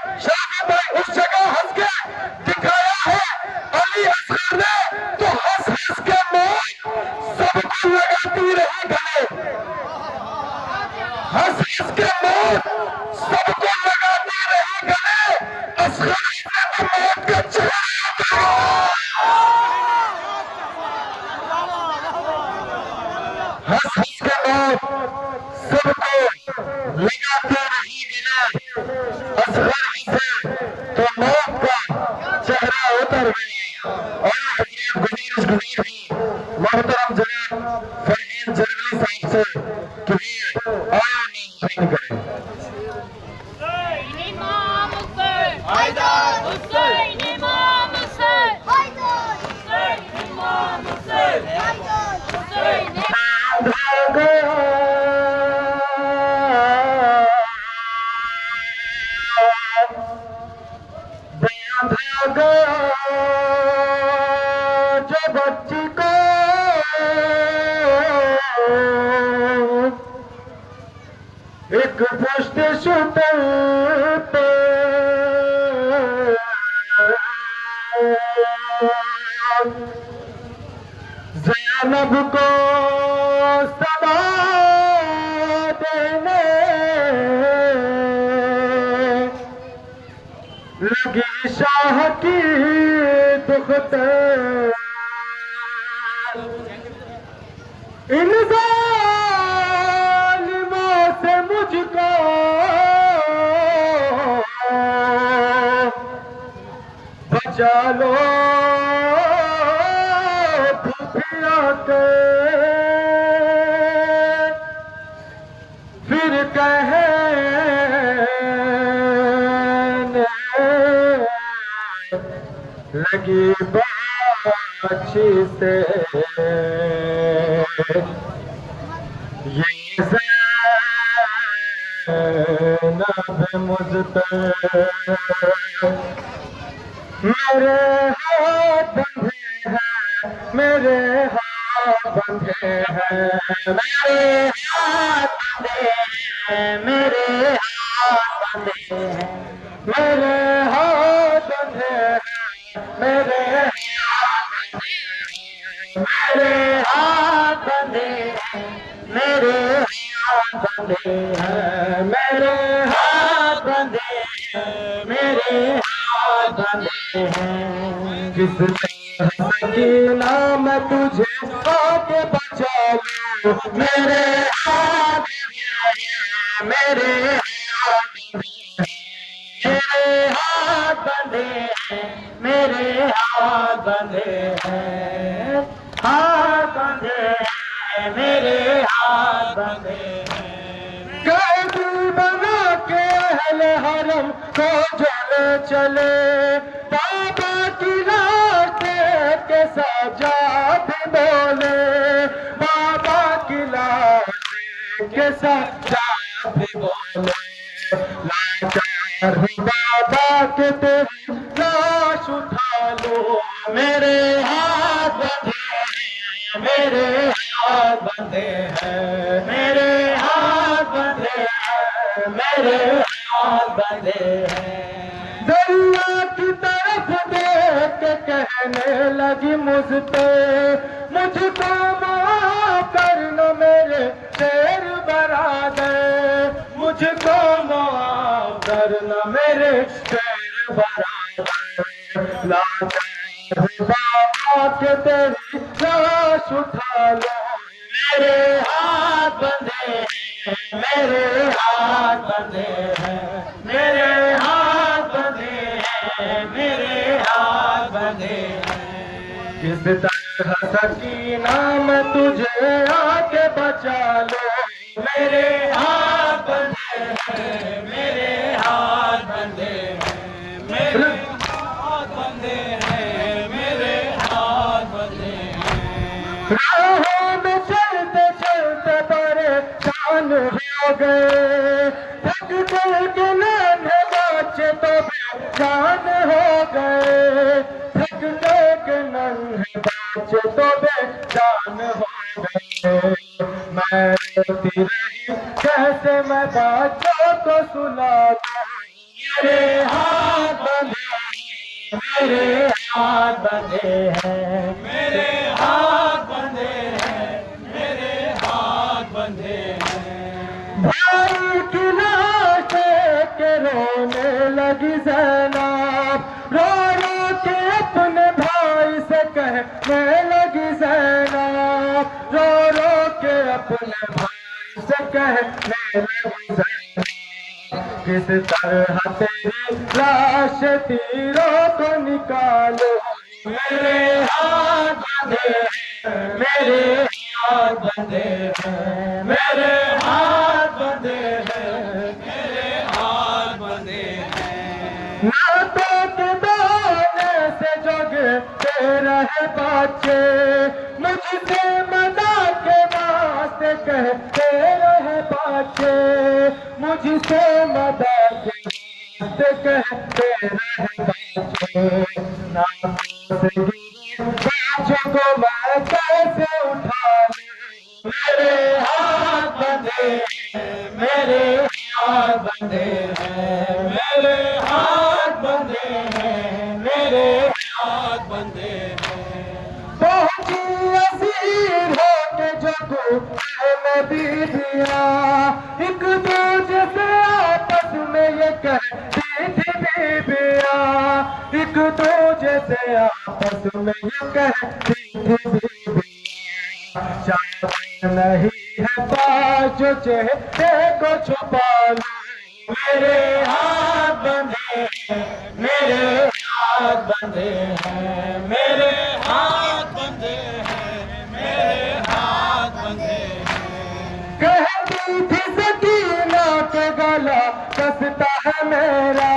शादी भाई उस जगह हंस के दिखाया है अली असगर ने, तो हंस हंस के मौत सबको लगाती रही गले, हंस हंस के मौत सबको लगाती रही गले, असगर ने तो मौत का चेहरा हंस हंस के मौत सबको लगाती रही गले, असगर हंसे तो मौत का चेहरा उतर गया। और हजरत गुज़ीर भी मोहतरम जनाब फरहीन जरगली साहब से कि आया नहीं करें। बांधा गया जो बच्ची को एक पुष्ट सुतल पे, ज़ैनब को सदा देने लगी शाह की दुख्ते, इन ज़ालिमों से मुझको बचा लो खुफिया के, फिर कहने लगी बाछी से ये ज़ैनब मुझपे मेरे हाथ बंधे हैं, मेरे हाथ बंधे हैं, मेरे हाथ बंधे हैं, मेरे हाथ बंधे हैं, मेरे हाथ बंधे हैं, मेरे हाथ बंधे हैं, मेरे हाथ बंधे हैं, मेरे हाथ बंधे हैं, मेरे हाथ बंधे हैं। किस सकीना मैं तुझे आके बचा लूं, मेरे हाथ मेरे हाथ मेरे हाथ बंधे हैं, मेरे हाथ बंधे हैं, हाथ बंधे हैं, मेरे हाथ बंधे हैं। कैदी बना के अहले हरम को जले चले, बाबा की लाश के सजाद बोले, बाबा की लाश के सजाद बोले, लाचार हूँ बाबा के तेरी लाश उठा लो, मेरे हाथ बंधे हैं, मेरे हाथ बंधे हैं, मेरे हाथ बंधे हैं, मेरे हाथ बंधे हैं। दरिया की तरफ देख के कहने लगी मुझ पे, मुझको माफ करना मेरे शेर बरादर, मुझको माफ करना मेरे शेर बरादर, लाचार हूँ बाबा के तेरी लाश उठा लो, मेरे हाथ बंधे हैं, मेरे हाथ बंधे हैं, मेरे हाथ बंधे हैं, मेरे हाथ बंधे हैं। किस तरह सकीना मैं तुझे आके बचा लो, मेरे हाथ बंधे हैं, मेरे हाथ बंधे हैं, मेरे हाथ बंधे हैं, मेरे हाथ बंधे हैं। राहों में चलते चलते परेशान हो गए, थक के नन्हे बच्चे तो बेजान हो गए, थकने के नन्हे बच्चे तो बेजान हो गए। मैं रोती रही कैसे मैं बच्चों को सुला दूं, मेरे मेरे हाथ बंधे हैं, मेरे हाथ बंधे हैं, मेरे हाथ बंधे हैं। भाई की लाश देख के रोने लगी ज़ैनब, रो रो के अपने भाई से कहने लगी ज़ैनब, रो रो के अपने भाई से कहने लगी ज़ैनब, किस तरह तेरी लाश तीरों को निकालो, मेरे हाथ बंधे हैं, मेरे हाथ बंधे हैं, मेरे हाथ बंधे हैं, मेरे हाथ बंधे हैं। नातों के दाने से जगते रहे बच्चे, मुझसे मना के वास्ते कहते रहे बच्चे, मुझसे मदा के वास्ते कहते रहे बच्चे, नातों से गिरी बच्चों को मैं कैसे उठा लूं, मेरे हाथ बंधे हैं, मेरे हाथ बंधे हैं, मेरे हाथ बंधे हैं, मेरे हाथ बंधे हैं। पहुंची असीर होके जगो में बीबिया, एक दूजे से आपस में ये कहती थी बीबिया, एक दूजे से आपस में ये कहती थी बीबिया, चाहत नहीं है पास जो चेहरे को छुपा लूं, मेरे हाथ बंधे हैं, मेरे हाथ बंधे हैं, मेरे हाथ बंधे हैं, मेरे हाथ बंधे हैं। कहती थी सकीना के गला कसता है मेरा,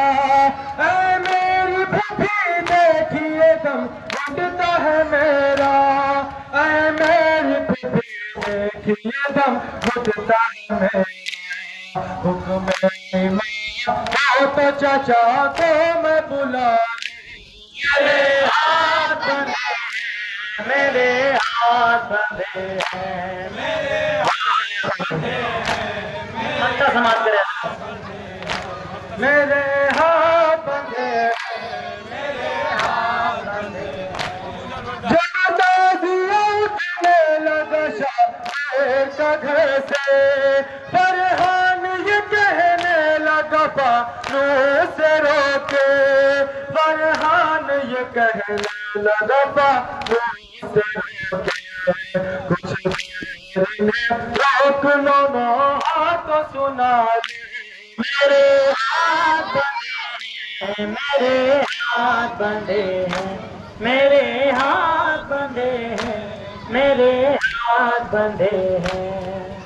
ऐ मेरी भूखी देखिए दम घुटता है मेरा, ऐ मेरी भूखी देखिए दम घुटता है मेरा, हुक्म मैया हो तो चाचा को मैं बुला लूं, मेरे हाथ बंधे हैं, मेरे हाथ बंधे हैं, मेरे हाथ बंधे हैं, अच्छा समाज करे, मेरे हाथ बंधे हैं, मेरे हाथ बंधे हैं। जब ताज़िया उठने लगा शायर का घर से, फरहान ये कहने लगा बानू से रोके, फरहान ये कहने लगा बानू से रोके, कुछ देर में रोक लो ना हाथ सुना ले, मेरे हाथ बंधे हैं, मेरे हाथ बंधे हैं, मेरे हाथ बंधे हैं, मेरे हाथ बंधे हैं।